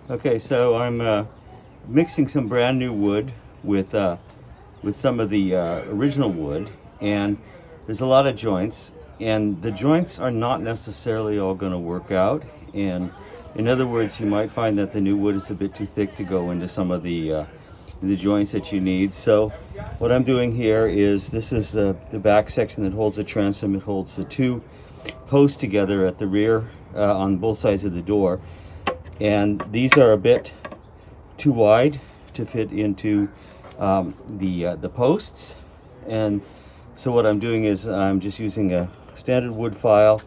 Okay, so I'm mixing some brand new wood with some of the original wood, and there's a lot of joints, and the joints are not necessarily all going to work out. And in other words, you might find that the new wood is a bit too thick to go into some of the joints that you need. So what I'm doing here is this is the back section that holds the transom. It holds the two posts together at the rear on both sides of the door, and these are a bit too wide to fit into the posts. And so what I'm doing is I'm just using a standard wood file,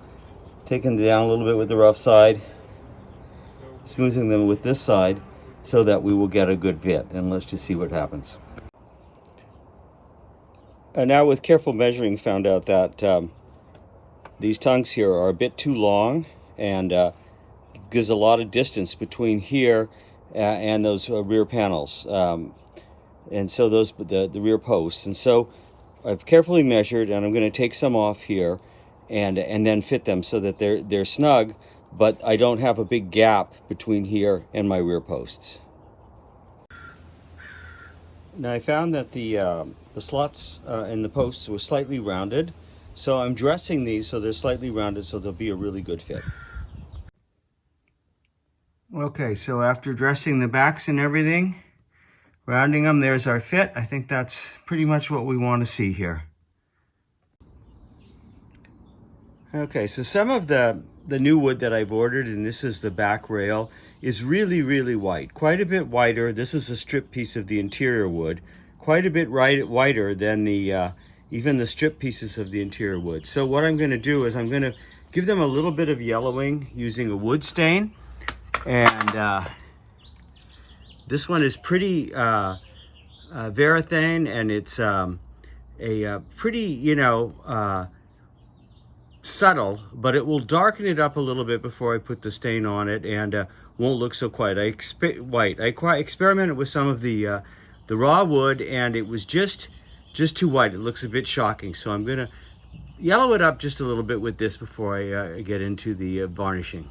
taking it down a little bit with the rough side, smoothing them with this side so that we will get a good fit. And let's just see what happens. And now with careful measuring, found out that these tongues here are a bit too long, and gives a lot of distance between here and those rear panels, and so those the rear posts. And so I've carefully measured, and I'm going to take some off here and then fit them so that they're snug, but I don't have a big gap between here and my rear posts. Now I found that the slots in the posts were slightly rounded, so I'm dressing these so they're slightly rounded so they'll be a really good fit. Okay, so after dressing the backs and everything, rounding them, there's our fit. I think that's pretty much what we want to see here. Okay, so some of the new wood that I've ordered, and this is the back rail, is really, really white. Quite a bit whiter. This is a strip piece of the interior wood. Quite a bit whiter than the even the strip pieces of the interior wood. So what I'm going to do is I'm going to give them a little bit of yellowing using a wood stain. And this one is pretty varathane, and it's a pretty, subtle, but it will darken it up a little bit before I put the stain on it, and won't look so white. I experimented with some of the raw wood, and it was just too white. It looks a bit shocking, so I'm gonna yellow it up just a little bit with this before I get into the varnishing.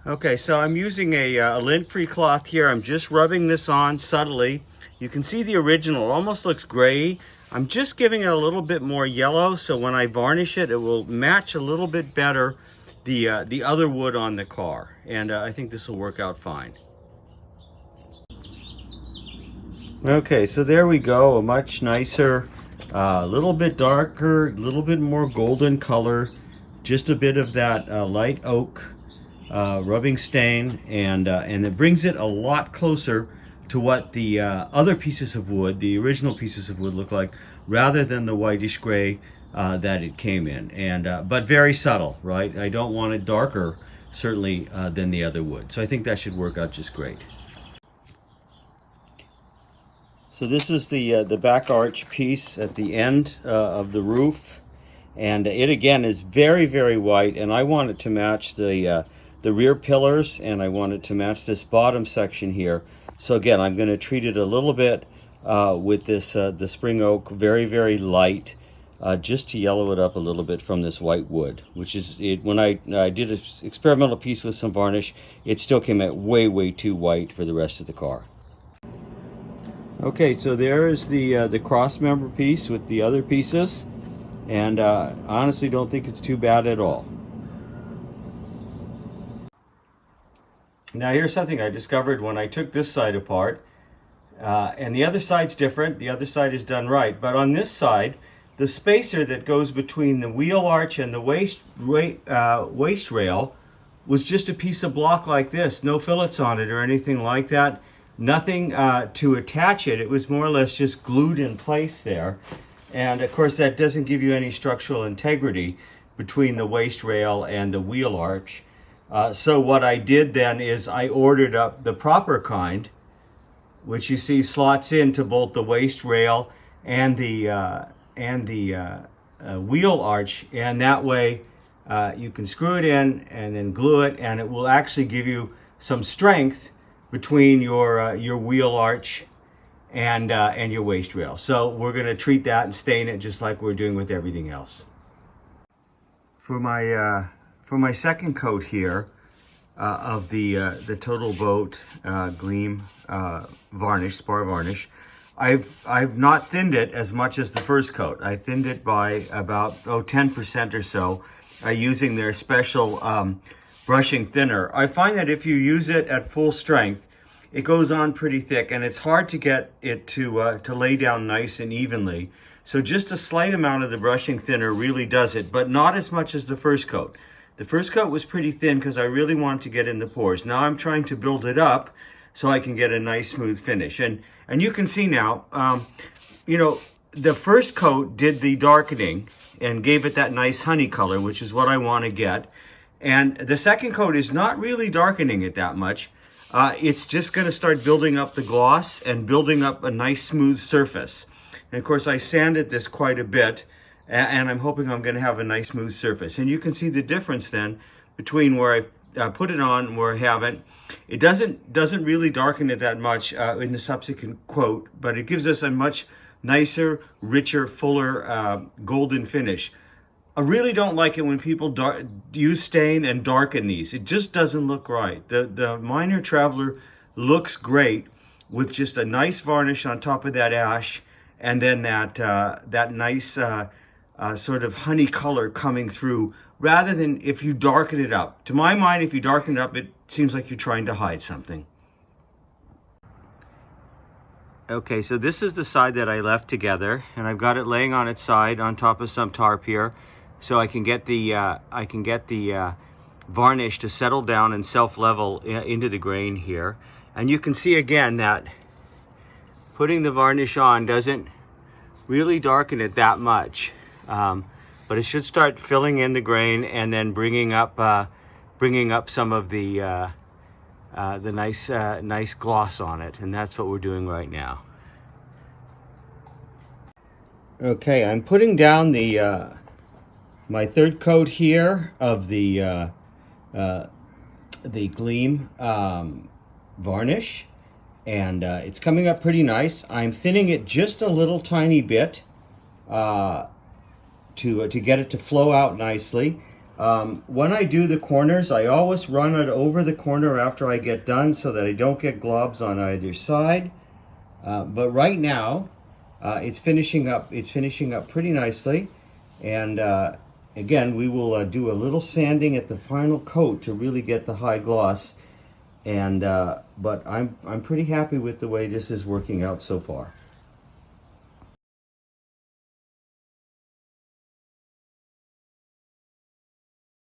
Okay, so I'm using a lint-free cloth here. I'm just rubbing this on subtly. You can see the original, it almost looks gray. I'm just giving it a little bit more yellow, so when I varnish it, it will match a little bit better the other wood on the car. And I think this will work out fine. Okay, so there we go, a much nicer, a little bit darker, a little bit more golden color, just a bit of that light oak rubbing stain, and it brings it a lot closer to what the other pieces of wood, the original pieces of wood, look like, rather than the whitish gray that it came in. And but very subtle, right? I don't want it darker, certainly, than the other wood. So I think that should work out just great. So this is the back arch piece at the end of the roof, and it again is very, very white, and I want it to match the rear pillars, and I want it to match this bottom section here. So again, I'm going to treat it a little bit with this the spring oak, very, very light, just to yellow it up a little bit from this white wood, which is it. When I did an experimental piece with some varnish, it still came out way, way too white for the rest of the car. Okay, so there is the cross member piece with the other pieces, and honestly don't think it's too bad at all. Now here's something I discovered when I took this side apart, and the other side's different. The other side is done right, but on this side, the spacer that goes between the wheel arch and the waist rail was just a piece of block like this, no fillets on it or anything like that. Nothing to attach it. It was more or less just glued in place there. And of course that doesn't give you any structural integrity between the waist rail and the wheel arch. So what I did then is I ordered up the proper kind, which you see slots into both the waist rail and the wheel arch, and that way you can screw it in and then glue it, and it will actually give you some strength between your wheel arch and your waist rail. So we're going to treat that and stain it just like we're doing with everything else. For my second coat here of the Total Boat Gleam varnish, spar varnish, I've not thinned it as much as the first coat. I thinned it by about 10% or so using their special brushing thinner. I find that if you use it at full strength, it goes on pretty thick, and it's hard to get it to lay down nice and evenly. So just a slight amount of the brushing thinner really does it, but not as much as the first coat. The first coat was pretty thin because I really wanted to get in the pores. Now I'm trying to build it up so I can get a nice smooth finish. And you can see now, you know, the first coat did the darkening and gave it that nice honey color, which is what I want to get. And the second coat is not really darkening it that much. It's just going to start building up the gloss and building up a nice smooth surface. And of course I sanded this quite a bit, and I'm hoping I'm going to have a nice smooth surface. And you can see the difference then between where I put it on and where I haven't. It doesn't really darken it that much in the subsequent coat, but it gives us a much nicer, richer, fuller golden finish. I really don't like it when people use stain and darken these. It just doesn't look right. The Minor Traveler looks great with just a nice varnish on top of that ash, and then that nice sort of honey color coming through, rather than if you darken it up. To my mind, if you darken it up, it seems like you're trying to hide something. Okay, so this is the side that I left together, and I've got it laying on its side on top of some tarp here, so I can get the varnish to settle down and self-level into the grain here. And you can see again that putting the varnish on doesn't really darken it that much, but it should start filling in the grain and then bringing up some of the nice gloss on it, and that's what we're doing right now. Okay, I'm putting down the my third coat here of the Gleam varnish, and it's coming up pretty nice. I'm thinning it just a little tiny bit to get it to flow out nicely. When I do the corners, I always run it over the corner after I get done so that I don't get globs on either side. But right now, it's finishing up pretty nicely. And again, we will do a little sanding at the final coat to really get the high gloss. And but I'm pretty happy with the way this is working out so far.